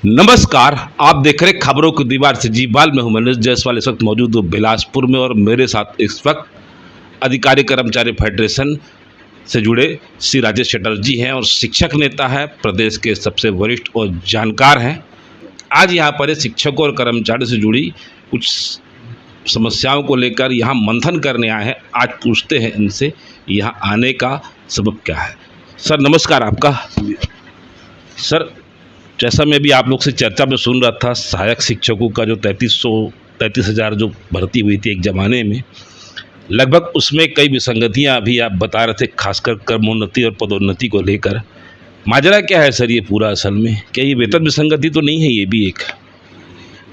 नमस्कार। आप देख रहे खबरों की दीवार से जीवाल में हूं मनोज जायसवाल। इस वक्त मौजूद हूं बिलासपुर में और मेरे साथ इस वक्त अधिकारी कर्मचारी फेडरेशन से जुड़े श्री राजेश चटर्जी हैं और शिक्षक नेता है, प्रदेश के सबसे वरिष्ठ और जानकार हैं। आज यहाँ पर शिक्षकों और कर्मचारियों से जुड़ी कुछ समस्याओं को लेकर यहाँ मंथन करने आए हैं। आज पूछते हैं इनसे यहाँ आने का सबब क्या है। सर नमस्कार आपका। सर जैसा मैं भी आप लोग से चर्चा में सुन रहा था, सहायक शिक्षकों का जो 33,000 जो भर्ती हुई थी एक ज़माने में, लगभग उसमें कई विसंगतियां अभी आप बता रहे थे, खासकर क्रमोन्नति और पदोन्नति को लेकर। माजरा क्या है सर ये पूरा असल में? क्या ये वेतन विसंगति तो नहीं है? ये भी एक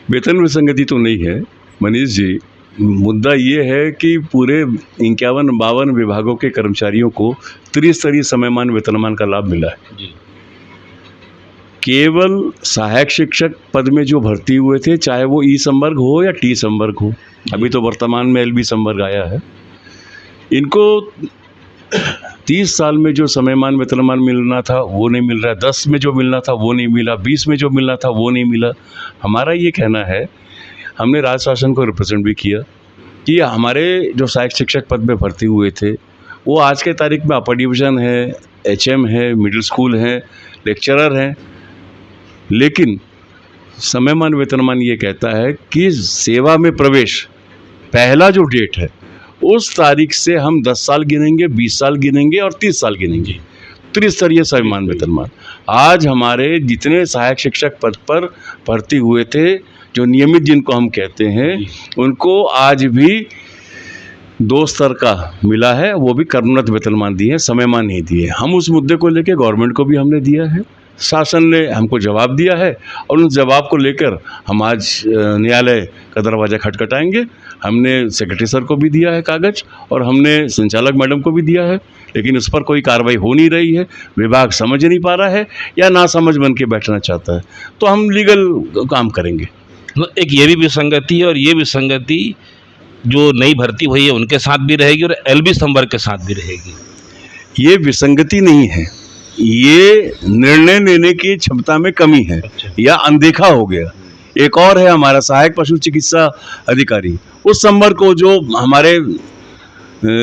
वेतन विसंगति तो नहीं है मनीष जी। मुद्दा ये है कि पूरे 51-52 विभागों के कर्मचारियों को त्रिस्तरीय समयमान वेतनमान का लाभ मिला है जी। केवल सहायक शिक्षक पद में जो भर्ती हुए थे, चाहे वो ई संवर्ग हो या टी संवर्ग हो, अभी तो वर्तमान में एलबी संवर्ग आया है, इनको 30 साल में जो समयमान वेतनमान मिलना था वो नहीं मिल रहा है, 10 में जो मिलना था वो नहीं मिला, 20 में जो मिलना था वो नहीं मिला। हमारा ये कहना है, हमने राज्य शासन को रिप्रेजेंट भी किया कि हमारे जो सहायक शिक्षक पद में भर्ती हुए थे वो आज के तारीख में अपर डिवीज़न है, HM है, मिडिल स्कूल है, लेक्चरर हैं, लेकिन समयमान वेतनमान ये कहता है कि सेवा में प्रवेश पहला जो डेट है उस तारीख से हम 10 साल गिनेंगे, 20 साल गिनेंगे और 30 साल गिनेंगे। त्रिस्तरीय समयमान वेतनमान। आज हमारे जितने सहायक शिक्षक पद पर भर्ती हुए थे, जो नियमित जिनको हम कहते हैं, उनको आज भी 2 स्तर का मिला है, वो भी क्रमोन्नत वेतनमान दिए हैं, समयमान नहीं दिए। हम उस मुद्दे को लेकर गवर्नमेंट को भी हमने दिया है, शासन ने हमको जवाब दिया है और उस जवाब को लेकर हम आज न्यायालय का दरवाज़ा खटखटाएंगे। हमने सेक्रेटरी सर को भी दिया है कागज़ और हमने संचालक मैडम को भी दिया है, लेकिन उस पर कोई कार्रवाई हो नहीं रही है। विभाग समझ नहीं पा रहा है या ना समझ बन के बैठना चाहता है, तो हम लीगल काम करेंगे। एक ये भी विसंगति है और ये विसंगति जो नई भर्ती हुई है उनके साथ भी रहेगी और एलबी संवर्ग के साथ भी रहेगी। ये विसंगति नहीं है, ये निर्णय लेने की क्षमता में कमी है। अच्छा। या अनदेखा हो गया। एक और है हमारा सहायक पशु चिकित्सा अधिकारी, उस संवर्ग को जो हमारे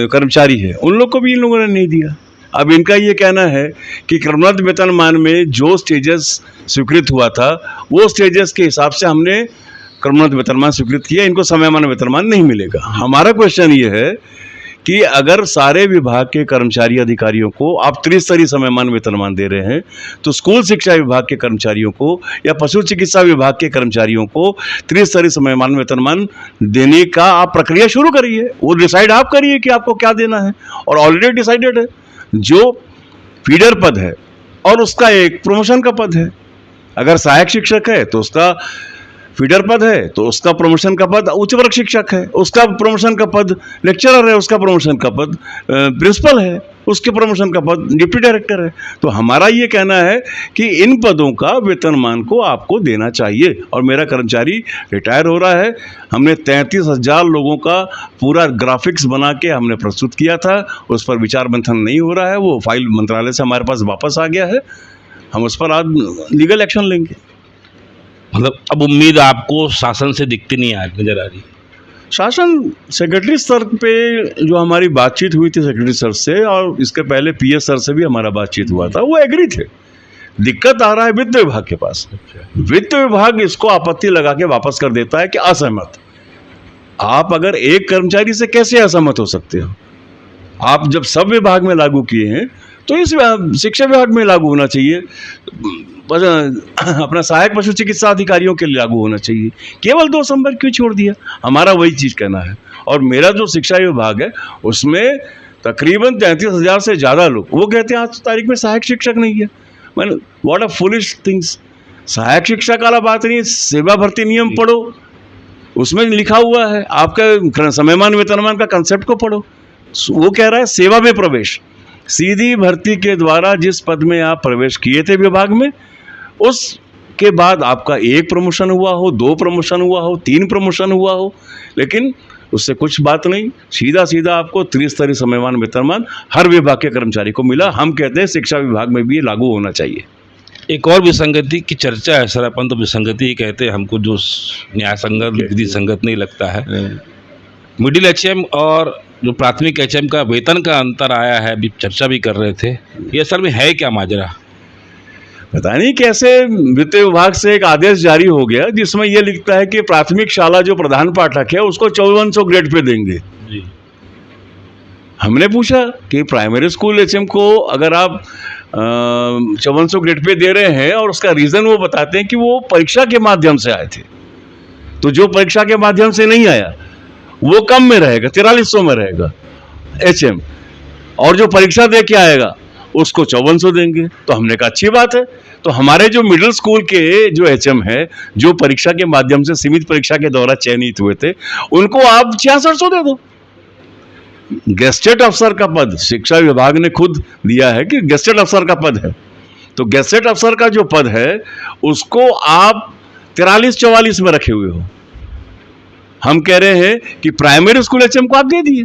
कर्मचारी है उन लोग को भी इन लोगों ने नहीं दिया। अब इनका ये कहना है कि क्रमोन्नत वेतनमान में जो स्टेजेस स्वीकृत हुआ था वो स्टेजेस के हिसाब से हमने क्रमोन्नत वेतनमान स्वीकृत किया, इनको समयमान वेतनमान नहीं मिलेगा। हमारा क्वेश्चन ये है कि अगर सारे विभाग के कर्मचारी अधिकारियों को आप त्रिस्तरीय समयमान वेतनमान दे रहे हैं, तो स्कूल शिक्षा विभाग के कर्मचारियों को या पशु चिकित्सा विभाग के कर्मचारियों को त्रिस्तरीय समयमान वेतनमान देने का आप प्रक्रिया शुरू करिए। वो डिसाइड आप करिए कि आपको क्या देना है, और ऑलरेडी डिसाइडेड है। जो फीडर पद है और उसका एक प्रमोशन का पद है, अगर सहायक शिक्षक है तो उसका फीडर पद है, तो उसका प्रमोशन का पद उच्च वर्ग शिक्षक है, उसका प्रमोशन का पद लेक्चरर है, उसका प्रमोशन का पद प्रिंसिपल है, उसके प्रमोशन का पद डिप्टी डायरेक्टर है। तो हमारा ये कहना है कि इन पदों का वेतनमान को आपको देना चाहिए। और मेरा कर्मचारी रिटायर हो रहा है, हमने 33,000 लोगों का पूरा ग्राफिक्स बना के हमने प्रस्तुत किया था, उस पर विचार मंथन नहीं हो रहा है, वो फाइल मंत्रालय से हमारे पास वापस आ गया है, हम उस पर आज लीगल एक्शन लेंगे। मतलब अब उम्मीद आपको शासन से दिखती नहीं आज नजर आ रही? शासन सेक्रेटरी स्तर पे जो हमारी बातचीत हुई थी सेक्रेटरी सर से, और इसके पहले PS सर से भी हमारा बातचीत हुआ था, वो एग्री थे। दिक्कत आ रहा है वित्त विभाग के पास। वित्त विभाग इसको आपत्ति लगा के वापस कर देता है कि असहमत। आप अगर एक कर्मचारी से कैसे असहमत हो सकते हो? आप जब सब विभाग में लागू किए हैं तो इस शिक्षा विभाग में लागू होना चाहिए, अपना सहायक पशु चिकित्सा अधिकारियों के लिए लागू होना चाहिए। केवल 2 संवर्ग क्यों छोड़ दिया? हमारा वही चीज़ कहना है। और मेरा जो शिक्षा विभाग है उसमें तकरीबन 33,000 से ज़्यादा लोग वो कहते हैं आज तारीख में सहायक शिक्षक नहीं है। मैंने व्हाट अ फुलिश थिंग्स। सहायक शिक्षक वाला बात नहीं है, सेवा भर्ती नियम पढ़ो, उसमें लिखा हुआ है। आपका समयमान वेतनमान का कंसेप्ट को पढ़ो, वो कह रहा है सेवा में प्रवेश। सीधी भर्ती के द्वारा जिस पद में आप प्रवेश किए थे विभाग में, उसके बाद आपका 1 प्रमोशन हुआ हो, 2 प्रमोशन हुआ हो, 3 प्रमोशन हुआ हो, लेकिन उससे कुछ बात नहीं, सीधा सीधा आपको त्रिस्तरीय समयमान वेतनमान हर विभाग के कर्मचारी को मिला। हम कहते हैं शिक्षा विभाग में भी ये लागू होना चाहिए। एक और विसंगति की चर्चा है सर, अपन तो विसंगति ही कहते हैं, हमको जो न्याय संगत विधि संगत नहीं लगता है। मिडिल एचएम और जो प्राथमिक एचएम का वेतन का अंतर आया है, अभी चर्चा भी कर रहे थे, ये असल में है क्या माजरा? पता नहीं कैसे वित्त विभाग से एक आदेश जारी हो गया जिसमें यह लिखता है कि प्राथमिक शाला जो प्रधान पाठक है उसको 5400 ग्रेड पे देंगे जी। हमने पूछा कि प्राइमरी स्कूल एचएम को अगर आप 5400 ग्रेड पे दे रहे हैं और उसका रीज़न वो बताते हैं कि वो परीक्षा के माध्यम से आए थे, तो जो परीक्षा के माध्यम से नहीं आया वो कम में रहेगा, 4300 में रहेगा एचएम, और जो परीक्षा दे के आएगा उसको 5400 देंगे। तो हमने कहा अच्छी बात है, तो हमारे जो मिडिल स्कूल के जो एचएम है जो परीक्षा के माध्यम से सीमित परीक्षा के द्वारा चयनित हुए थे उनको आप 6600 दे दो। गेस्टेड अफसर का पद शिक्षा विभाग ने खुद दिया है कि गेस्टेड अफसर का पद है, तो गेस्टेड अफसर का जो पद है उसको आप 43-44 में रखे हुए हो। हम कह रहे हैं कि प्राइमरी स्कूल एचएम को आप दे दिए।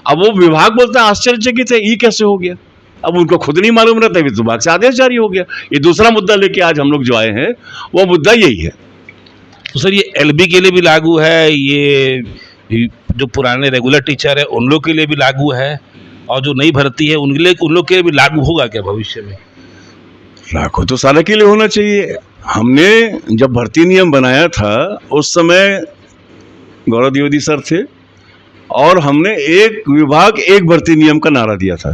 अब वो विभाग बोलता है आश्चर्यचकित है, ये कैसे हो गया? अब उनको खुद नहीं मालूम रहता, वित्त विभाग से आदेश जारी हो गया। ये दूसरा मुद्दा लेके आज हम लोग जो आए हैं वो मुद्दा यही है। तो सर ये एलबी के लिए भी लागू है, ये जो पुराने रेगुलर टीचर है उन लोग के लिए भी लागू है, और जो नई भर्ती है उन लोग के लिए भी लागू होगा क्या भविष्य में? लागू तो सारे के लिए होना चाहिए। हमने जब भर्ती नियम बनाया था उस समय गौरव द्विवेदी सर थे और हमने एक विभाग एक भर्ती नियम का नारा दिया था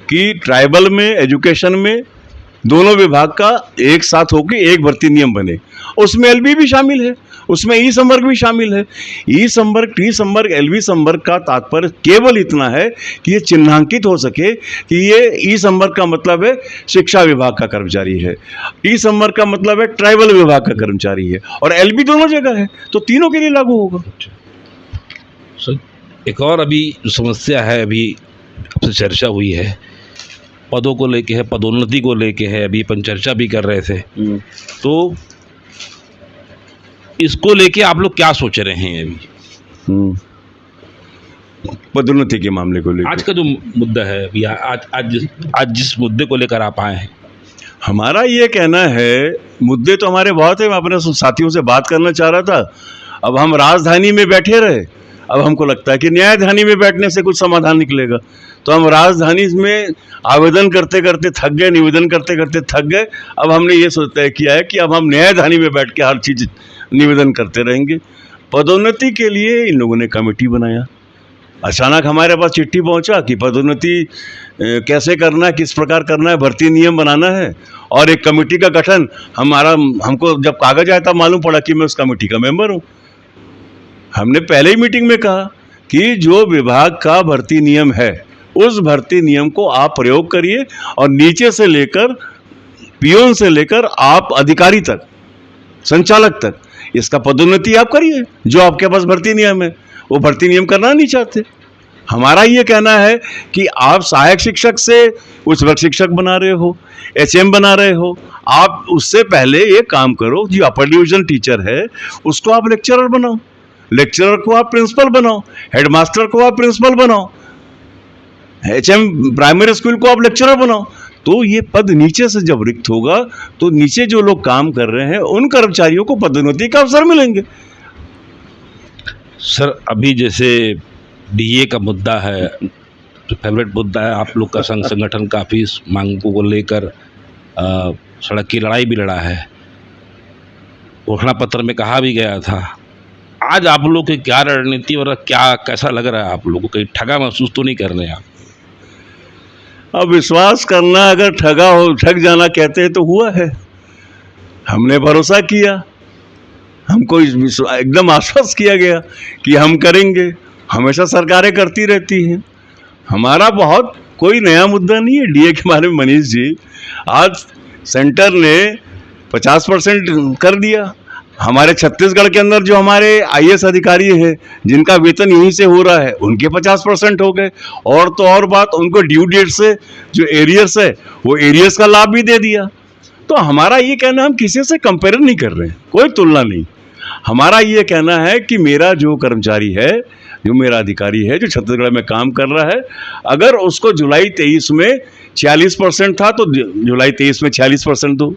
कि ट्राइबल में एजुकेशन में दोनों विभाग का एक साथ होकर एक भर्ती नियम बने। उसमें एलबी भी शामिल है, उसमें ई संवर्ग भी शामिल है। ई संवर्ग, टी संवर्ग, एलबी संवर्ग का तात्पर्य केवल इतना है कि ये चिन्हांकित हो सके कि ये ई संवर्ग का मतलब है शिक्षा विभाग का कर्मचारी है, टी संवर्ग का मतलब है ट्राइबल विभाग का कर्मचारी है, और एलबी दोनों जगह है, तो तीनों के लिए लागू होगा। सर एक और अभी जो समस्या है, अभी आपसे चर्चा हुई है, पदों को लेके है, पदोन्नति को लेके है, अभी अपन चर्चा भी कर रहे थे, तो इसको लेके आप लोग क्या सोच रहे हैं अभी? पदोन्नति के मामले को लेकर आज का जो मुद्दा है अभी, आज जिस मुद्दे को लेकर आप आए हैं, हमारा ये कहना है, मुद्दे तो हमारे बहुत है। मैं अपने साथियों से बात करना चाह रहा था, अब हम राजधानी में बैठे रहे, अब हमको लगता है कि न्यायधानी में बैठने से कुछ समाधान निकलेगा, तो हम राजधानी में आवेदन करते करते थक गए, निवेदन करते करते थक गए। अब हमने ये तय किया है कि अब हम न्यायधानी में बैठ के हर चीज़ निवेदन करते रहेंगे। पदोन्नति के लिए इन लोगों ने कमेटी बनाया। अचानक हमारे पास चिट्ठी पहुंचा कि पदोन्नति कैसे करना है, किस प्रकार करना है, भर्ती नियम बनाना है, और एक कमेटी का गठन। हमको जब कागज आया तब मालूम पड़ा कि मैं उस कमेटी का मेंबर हूँ। हमने पहले ही मीटिंग में कहा कि जो विभाग का भर्ती नियम है उस भर्ती नियम को आप प्रयोग करिए, और नीचे से लेकर पियोन से लेकर आप अधिकारी तक, संचालक तक, इसका पदोन्नति आप करिए। जो आपके पास भर्ती नियम है वो भर्ती नियम करना नहीं चाहते। हमारा ये कहना है कि आप सहायक शिक्षक से उच्च वर्ग शिक्षक बना रहे हो, एचएम बना रहे हो, आप उससे पहले ये काम करो, जो अपर डिवीजन टीचर है उसको आप लेक्चरर बनाओ, लेक्चरर को आप प्रिंसिपल बनाओ, हेडमास्टर को आप प्रिंसिपल बनाओ, एचएम प्राइमरी स्कूल को आप लेक्चरर बनाओ। तो ये पद नीचे से जब रिक्त होगा तो नीचे जो लोग काम कर रहे हैं उन कर्मचारियों को पदोन्नति का अवसर मिलेंगे। सर अभी जैसे डीए का मुद्दा है, जो फेवरेट मुद्दा है, आप लोग का संगठन काफ़ी इस मांगों को लेकर सड़क की लड़ाई भी लड़ा है, घोषणा पत्र में कहा भी गया था। आज आप लोग की क्या रणनीति और क्या कैसा लग रहा है आप लोगों को? कहीं ठगा महसूस तो नहीं कर रहे आप? अब विश्वास करना, अगर ठग जाना कहते हैं तो हुआ है। हमने भरोसा किया, हमको एकदम आश्वस्त किया गया कि हम करेंगे। हमेशा सरकारें करती रहती हैं, हमारा बहुत कोई नया मुद्दा नहीं है। डीए के बारे में मनीष जी, आज सेंटर ने 50% कर दिया। हमारे छत्तीसगढ़ के अंदर जो हमारे आईएएस अधिकारी हैं जिनका वेतन यहीं से हो रहा है उनके 50% हो गए, और तो और बात, उनको ड्यू डेट से जो एरियर्स है वो एरियर्स का लाभ भी दे दिया। तो हमारा ये कहना, हम किसी से कंपेयर नहीं कर रहे हैं, कोई तुलना नहीं। हमारा ये कहना है कि मेरा जो कर्मचारी है, जो मेरा अधिकारी है, जो छत्तीसगढ़ में काम कर रहा है, अगर उसको जुलाई 23 में 46% था तो जुलाई 23 में 46% दो,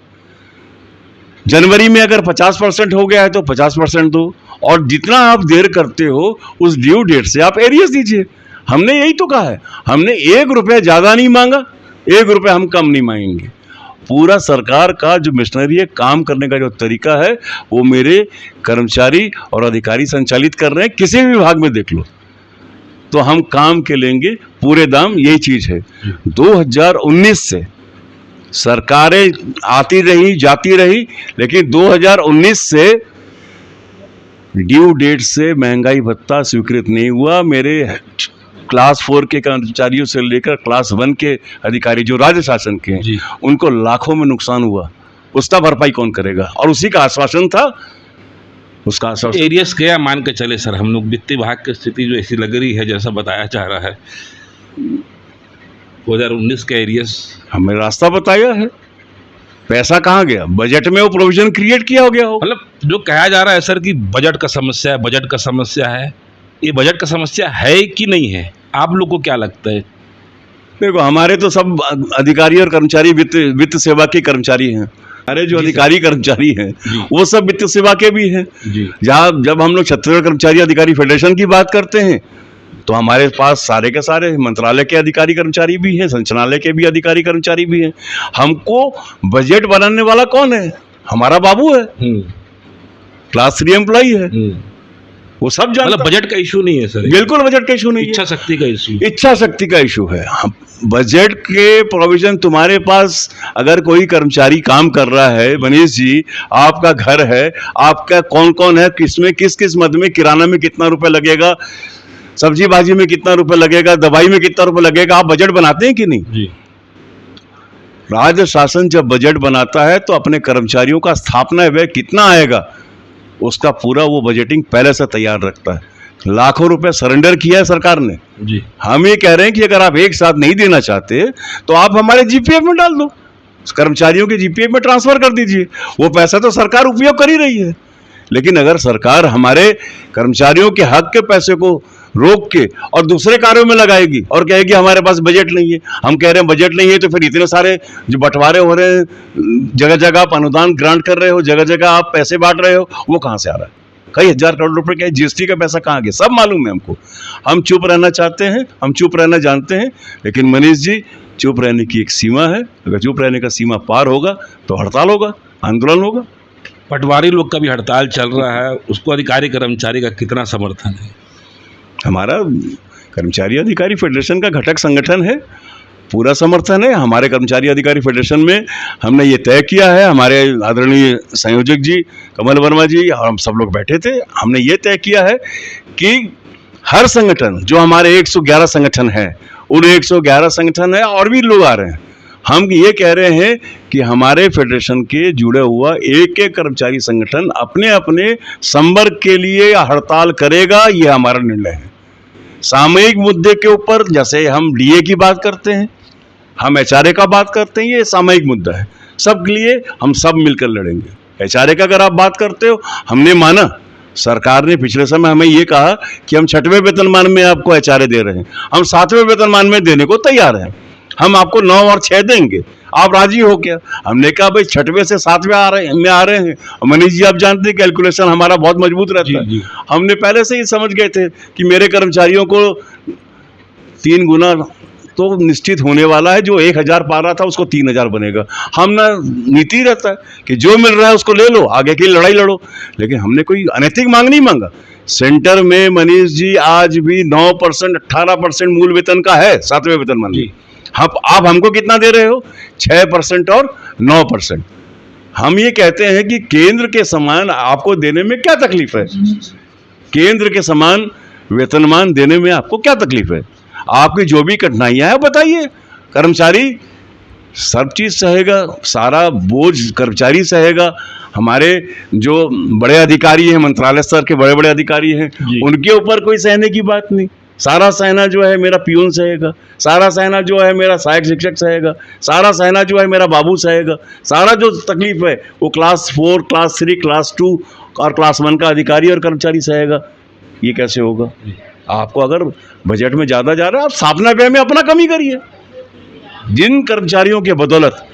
जनवरी में अगर 50% हो गया है तो 50% दो, और जितना आप देर करते हो उस ड्यू डेट से आप एरियर्स दीजिए। हमने यही तो कहा है, हमने 1 रुपया ज़्यादा नहीं मांगा, 1 रुपया हम कम नहीं मांगेंगे। पूरा सरकार का जो मिशनरी है, काम करने का जो तरीका है, वो मेरे कर्मचारी और अधिकारी संचालित कर रहे हैं। किसी भी विभाग में देख लो तो हम काम के लेंगे पूरे दाम, यही चीज़ है। 2019 से सरकारें आती रही जाती रही, लेकिन 2019 से ड्यू डेट से महंगाई भत्ता स्वीकृत नहीं हुआ। मेरे क्लास 4 के कर्मचारियों से लेकर क्लास 1 के अधिकारी जो राज्य शासन के हैं, उनको लाखों में नुकसान हुआ। उसका भरपाई कौन करेगा? और उसी का आश्वासन था, उसका आश्वासन। एरियस क्या मान के चले सर, हम लोग वित्त विभाग की स्थिति जो ऐसी लग रही है जैसा बताया जा रहा है, 2019 का एरियस हमें रास्ता बताया है, पैसा कहाँ गया? बजट में वो प्रोविजन क्रिएट किया हो गया हो। मतलब जो कहा जा रहा है सर कि बजट का समस्या है, बजट का समस्या है, ये बजट का समस्या है कि नहीं है? आप लोग को क्या लगता है? देखो, हमारे तो सब अधिकारी और कर्मचारी वित्त सेवा के कर्मचारी हैं। हमारे जो अधिकारी कर्मचारी हैं वो सब वित्त सेवा के भी हैं। जब हम लोग छत्तीसगढ़ कर्मचारी अधिकारी फेडरेशन की बात करते हैं तो हमारे पास सारे के सारे मंत्रालय के अधिकारी कर्मचारी भी हैं, संचालनालय के भी अधिकारी कर्मचारी भी हैं। हमको बजट बनाने वाला कौन है? हमारा बाबू है, क्लास 3 एम्प्लॉई है, वो सब जानता। मतलब बजट का इशू नहीं है सर? बिल्कुल बजट का इशू नहीं है, इच्छा शक्ति का इशू। इच्छा शक्ति का इशू है। बजट के प्रोविजन तुम्हारे पास, अगर कोई कर्मचारी काम कर रहा है, मनीष जी, आपका घर है, आपका कौन कौन है, किसमें किस किस मद में, किराना में कितना रुपए लगेगा, सब्जी भाजी में कितना रुपए लगेगा, दवाई में कितना रुपए लगेगा, आप बजट बनाते हैं कि नहीं? जी। राज्य शासन जब बजट बनाता है तो अपने कर्मचारियों का स्थापना व्यय कितना आएगा उसका पूरा वो बजटिंग पहले से तैयार रखता है। लाखों रुपए सरेंडर किया है सरकार ने जी। हम ये कह रहे हैं कि अगर आप एक साथ नहीं देना चाहते तो आप हमारे जीपीएफ में डाल दो, कर्मचारियों के जीपीएफ में ट्रांसफर कर दीजिए। वो पैसा तो सरकार उपयोग कर ही रही है, लेकिन अगर सरकार हमारे कर्मचारियों के हक के पैसे को रोक के और दूसरे कार्यों में लगाएगी और कहेगी हमारे पास बजट नहीं है, हम कह रहे हैं बजट नहीं है, तो फिर इतने सारे जो बंटवारे हो रहे हैं, जगह जगह आप अनुदान ग्रांट कर रहे हो, जगह जगह आप पैसे बांट रहे हो, वो कहाँ से आ रहा है? कई हजार करोड़ रुपए का जीएसटी का पैसा कहाँ गया? सब मालूम है हमको। हम चुप रहना चाहते हैं, हम चुप रहना जानते हैं, लेकिन मनीष जी, चुप रहने की एक सीमा है। अगर चुप रहने का सीमा पार होगा तो हड़ताल होगा, आंदोलन होगा। पटवारी लोग का भी हड़ताल चल रहा है, उसको अधिकारी कर्मचारी का कितना समर्थन है? हमारा कर्मचारी अधिकारी फेडरेशन का घटक संगठन है, पूरा समर्थन है। हमारे कर्मचारी अधिकारी फेडरेशन में हमने ये तय किया है, हमारे आदरणीय संयोजक जी कमल वर्मा जी और हम सब लोग बैठे थे, हमने ये तय किया है कि हर संगठन, जो हमारे 111 संगठन है, उन 111 संगठन है और भी लोग आ रहे हैं, हम ये कह रहे हैं कि हमारे फेडरेशन के जुड़े हुआ एक एक कर्मचारी संगठन अपने अपने संवर्ग के लिए हड़ताल करेगा, ये हमारा निर्णय है। सामयिक मुद्दे के ऊपर, जैसे हम डीए की बात करते हैं, हम एचआरए का बात करते हैं, ये सामयिक मुद्दा है, सबके लिए हम सब मिलकर लड़ेंगे। एचआरए का अगर आप बात करते हो, हमने माना, सरकार ने पिछले समय हमें ये कहा कि हम 6वें वेतनमान में आपको एचआरए दे रहे हैं, हम 7वें वेतनमान में देने को तैयार हैं, हम आपको 9 और 6 देंगे, आप राजी हो क्या? हमने कहा भाई 6वें से 7वें आ रहे हैं। मनीष जी, आप जानते हैं कैलकुलेशन हमारा बहुत मजबूत रहता है। हमने पहले से ही समझ गए थे कि मेरे कर्मचारियों को 3 गुना तो निश्चित होने वाला है, जो 1000 पा रहा था उसको 3000 बनेगा। हम ना नीति रहता है कि जो मिल रहा है उसको ले लो, आगे की लड़ाई लड़ो, लेकिन हमने कोई अनैतिक मांग नहीं मांगा। सेंटर में मनीष जी आज भी 9% 18% मूल वेतन का है 7वें वेतनमान में। आप हमको कितना दे रहे हो? 6% और 9%। हम ये कहते हैं कि केंद्र के समान आपको देने में क्या तकलीफ है? केंद्र के समान वेतनमान देने में आपको क्या तकलीफ है? आपकी जो भी कठिनाइयां हैं बताइए, कर्मचारी सब चीज़ सहेगा, सारा बोझ कर्मचारी सहेगा। हमारे जो बड़े अधिकारी हैं, मंत्रालय स्तर के बड़े बड़े अधिकारी हैं, उनके ऊपर कोई सहने की बात नहीं। सारा सहना जो है मेरा पियून सहेगा, सारा सहना जो है मेरा सहायक शिक्षक सहेगा, सारा सहना जो है मेरा बाबू सहेगा। सारा जो तकलीफ है वो क्लास 4, क्लास 3, क्लास 2 और क्लास 1 का अधिकारी और कर्मचारी सहेगा। ये कैसे होगा? आपको अगर बजट में ज़्यादा जा रहा है, आप स्थापना व्यय में अपना कमी करिए। जिन कर्मचारियों के बदौलत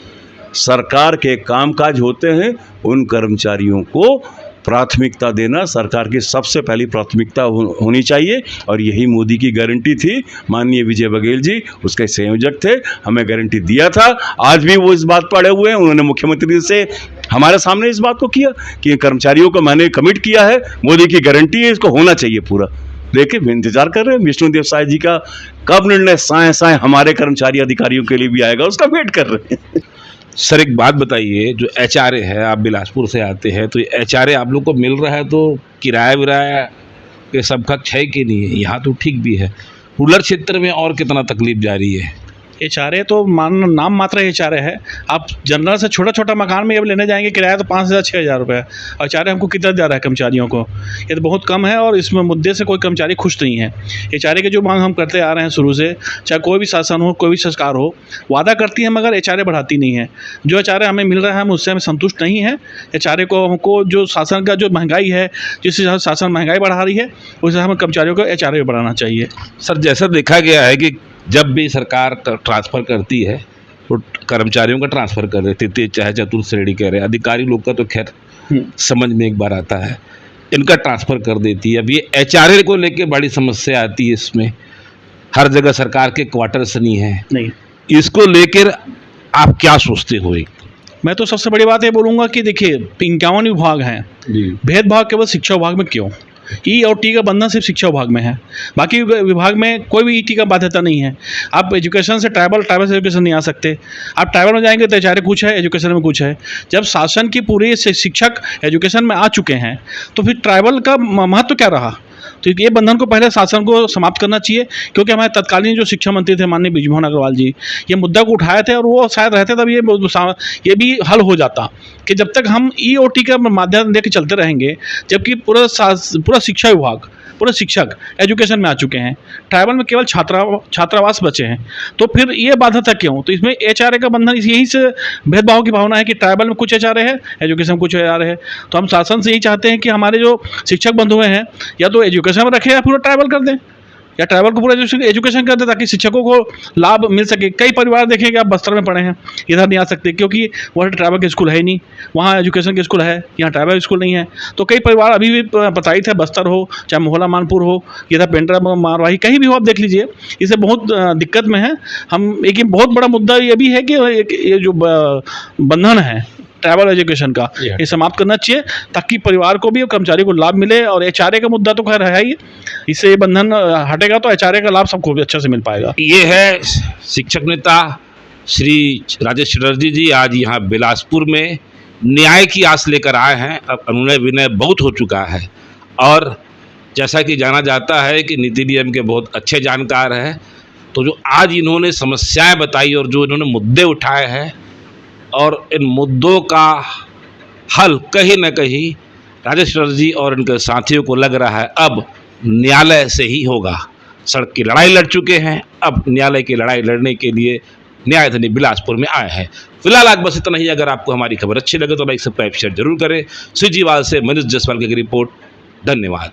सरकार के कामकाज होते हैं उन कर्मचारियों को प्राथमिकता देना सरकार की सबसे पहली प्राथमिकता होनी चाहिए। और यही मोदी की गारंटी थी। माननीय विजय बघेल जी उसके संयोजक थे, हमें गारंटी दिया था। आज भी वो इस बात पर अड़े हुए हैं। उन्होंने मुख्यमंत्री से हमारे सामने इस बात को किया कि कर्मचारियों को मैंने कमिट किया है, मोदी की गारंटी है, इसको होना चाहिए पूरा। देखिए इंतजार कर रहे हैं विष्णुदेव साय जी का कब निर्णय साए साए हमारे कर्मचारी अधिकारियों के लिए भी आएगा, उसका वेट कर रहे हैं। सर एक बात बताइए, जो एचआरए है, आप बिलासपुर से आते हैं, तो एचआरए आप लोग को मिल रहा है तो किराया विराया के सब खर्च है कि नहीं है? यहाँ तो ठीक भी है, रूरल क्षेत्र में और कितना तकलीफ जारी है? एचआरए तो नाम मात्र एचआरए है। आप जनरल से छोटा छोटा मकान में जब लेने जाएंगे किराया तो 5,000 6,000 रुपये है, और एचआरए हमको कितना दे रहा है कर्मचारियों को? ये तो बहुत कम है, और इसमें मुद्दे से कोई कर्मचारी खुश नहीं है। एचआरए की जो मांग हम करते आ रहे हैं शुरू से, चाहे कोई भी शासन हो, कोई भी सरकार हो, वादा करती है मगर एचआरए बढ़ाती नहीं है। जो एचआरए हमें मिल रहा है हम उससे हमें संतुष्ट नहीं है। एचआरए को हमको जो शासन का जो महंगाई है, जिस हिसाब से शासन महंगाई बढ़ा रही है, उस हिसाब हमें कर्मचारियों को एचआरए बढ़ाना चाहिए। सर जैसा देखा गया है कि जब भी सरकार ट्रांसफ़र करती है तो कर्मचारियों का ट्रांसफ़र कर देती थी, चाहे चतुर्थ श्रेणी कह रहे हैं, अधिकारी लोग का तो खैर समझ में एक बार आता है, इनका ट्रांसफ़र कर देती है। अब ये एचआरए को लेके बड़ी समस्या आती है, इसमें हर जगह सरकार के क्वार्टर्स नहीं है, नहीं, इसको लेकर आप क्या सोचते हो? मैं तो सबसे बड़ी बात ये बोलूँगा कि देखिए 51 विभाग हैं, भेदभाव केवल शिक्षा विभाग में क्यों? ई और टी का बंधन सिर्फ शिक्षा विभाग में है, बाकी विभाग में कोई भी ई टी का बाध्यता नहीं है। आप एजुकेशन से ट्राइबल से एजुकेशन नहीं आ सकते। आप ट्राइबल में जाएंगे तो एचआरए कुछ है, एजुकेशन में कुछ है। जब शासन की पूरी शिक्षक एजुकेशन में आ चुके हैं तो फिर ट्राइबल का महत्व क्या रहा? तो ये बंधन को पहले शासन को समाप्त करना चाहिए, क्योंकि हमारे तत्कालीन जो शिक्षा मंत्री थे माननीय बृजमोहन अग्रवाल जी, ये मुद्दा को उठाए थे, और वो शायद रहते तब ये भी हल हो जाता कि जब तक हम ई ओ टी का माध्यम लेकर चलते रहेंगे, जबकि पूरा शिक्षा विभाग, पूरे शिक्षक एजुकेशन में आ चुके हैं, ट्राइबल में केवल छात्रावास बचे हैं, तो फिर ये बाध्यता क्यों? तो इसमें एचआरए का बंधन यही से भेदभाव की भावना है कि ट्राइबल में कुछ एचआरए है, एजुकेशन में कुछ एचआरए है। तो हम शासन से यही चाहते हैं कि हमारे जो शिक्षक बंधु हैं या तो एजुकेशन में रखें या पूरा ट्राइबल कर दें, या ट्राइबल को पूरा एजुकेशन कर दे, ताकि शिक्षकों को लाभ मिल सके। कई परिवार देखें कि आप बस्तर में पढ़े हैं, इधर नहीं आ सकते क्योंकि वहाँ ट्राइबल के स्कूल है ही नहीं, वहाँ एजुकेशन के स्कूल है, यहाँ ट्राइबल स्कूल नहीं है। तो कई परिवार अभी भी प्रताड़ित है, बस्तर हो चाहे मोहला मानपुर हो, इधर पेंड्रा मारवाही कहीं भी हो, आप देख लीजिए, इसे बहुत दिक्कत में है हम। एक बहुत बड़ा मुद्दा ये भी है कि ये जो बंधन है ट्राइबल एजुकेशन का, ये समाप्त करना चाहिए, ताकि परिवार को भी और कर्मचारी को लाभ मिले। और एचआरए का मुद्दा तो खैर है ही, इससे ये बंधन हटेगा तो एचआरए का लाभ सबको भी अच्छे से मिल पाएगा। ये है शिक्षक नेता श्री राजेश चटर्जी जी, आज यहाँ बिलासपुर में न्याय की आस लेकर आए हैं। अब अनुनय विनय बहुत हो चुका है, और जैसा कि जाना जाता है कि नीति नियम के बहुत अच्छे जानकार हैं, तो जो आज इन्होंने समस्याएं बताई और जो इन्होंने मुद्दे उठाए हैं, और इन मुद्दों का हल कहीं न कहीं राजेश चटर्जी और इनके साथियों को लग रहा है अब न्यायालय से ही होगा। सड़क की लड़ाई लड़ चुके हैं, अब न्यायालय की लड़ाई लड़ने के लिए न्यायधनी बिलासपुर में आए हैं। फिलहाल आज बस इतना ही। अगर आपको हमारी खबर अच्छी लगे तो लाइक सब्सक्राइब शेयर जरूर करें। सुजीवाल से मनीष जायसवाल की रिपोर्ट। धन्यवाद।